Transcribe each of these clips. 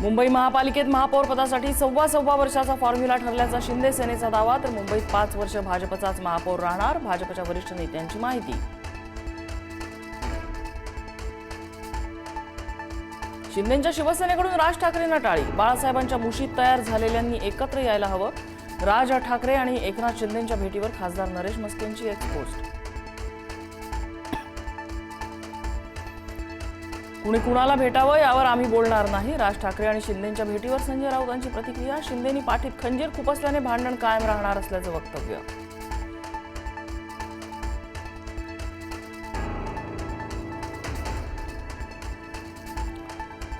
मुंबई महापालिकेत महापौर पदासाठी सव्वा वर्षाचा फॉर्म्युला ठरल्याचा शिंदे सेनेचा दावा, तर मुंबईत 5 वर्ष भाजपचाच महापौर राहणार, भाजपच्या वरिष्ठ नेत्यांची माहिती. शिंदेंच्या शिवसेनेकडून राज ठाकरेंना टाळी, बाळासाहेबांच्या मुशीत तयार झालेल्यांनी एकत्र यायला हवं. राज ठाकरे आणि एकनाथ शिंदेंच्या भेटीवर खासदार नरेश मस्केंची पोस्ट. कुणी कुणाला भेटावं यावर आम्ही बोलणार नाही, राज ठाकरे आणि शिंदेंच्या भेटीवर संजय राऊतांची प्रतिक्रिया. शिंदेंनी पाठीत खंजीर खुपसल्याने भांडण कायम राहणार असल्याचं वक्तव्य.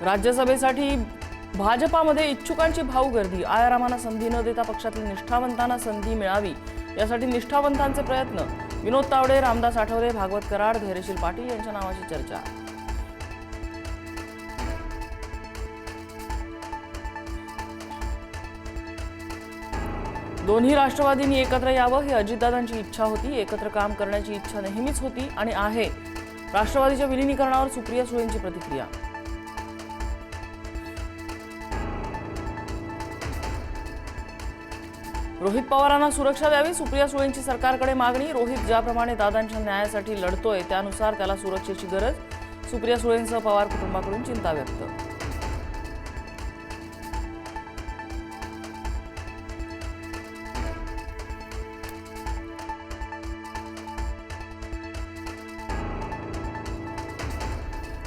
राज्यसभेसाठी भाजपामध्ये इच्छुकांची भाऊ गर्दी, आयारामांना संधी न देता पक्षातील निष्ठावंतांना संधी मिळावी यासाठी निष्ठावंतांचे प्रयत्न. विनोद तावडे, रामदास आठवले, भागवत कराड, धैर्यशील पाटील यांच्या नावाची चर्चा. दोन्ही राष्ट्रवादींनी एकत्र यावं ही अजितदादांची इच्छा होती, एकत्र काम करण्याची इच्छा नेहमीच होती आणि आहे. राष्ट्रवादीच्या विलिनीकरणावर सुप्रिया सुळेंची प्रतिक्रिया. रोहित पवारांना सुरक्षा द्यावी, सुप्रिया सुळेंची सरकारकडे मागणी. रोहित ज्याप्रमाणे दादांच्या न्यायासाठी लढतोय त्यानुसार त्याला सुरक्षेची गरज. सुप्रिया सुळेंसह पवार कुटुंबाकडून चिंता व्यक्त.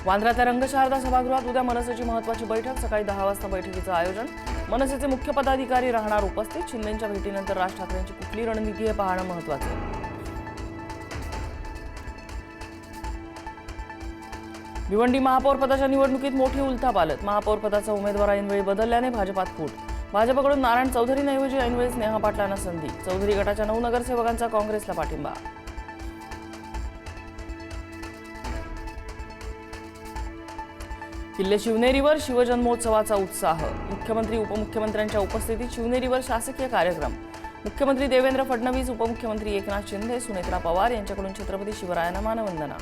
वांद्र्यातल्या रंगशारदा सभागृहात उद्या मनसेची महत्त्वाची बैठक. सकाळी 10 वाजता बैठकीचं आयोजन. मनसेचे मुख्य पदाधिकारी राहणार उपस्थित. शिंदेंच्या भेटीनंतर राज ठाकरेंची कुठली रणनीती हे पाहणं महत्त्वाचं. भिवंडी महापौर पदाच्या निवडणुकीत मोठी उलथापालथ. महापौर पदाचा उमेदवार ऐनवेळी बदलल्याने भाजपात फूट. भाजपकडून नारायण चौधरींऐवजी ऐनवेळी स्नेहा पाटलांना संधी. चौधरी गटाच्या 9 नगरसेवकांचा काँग्रेसला पाठिंबा. किल्ले शिवनेरीवर शिवजन्मोत्सवाचा उत्साह. मुख्यमंत्री उपमुख्यमंत्र्यांच्या उपस्थितीत शिवनेरीवर शासकीय कार्यक्रम. मुख्यमंत्री देवेंद्र फडणवीस, उपमुख्यमंत्री एकनाथ शिंदे, सुनेत्रा पवार यांच्याकडून छत्रपती शिवरायांना मानवंदना.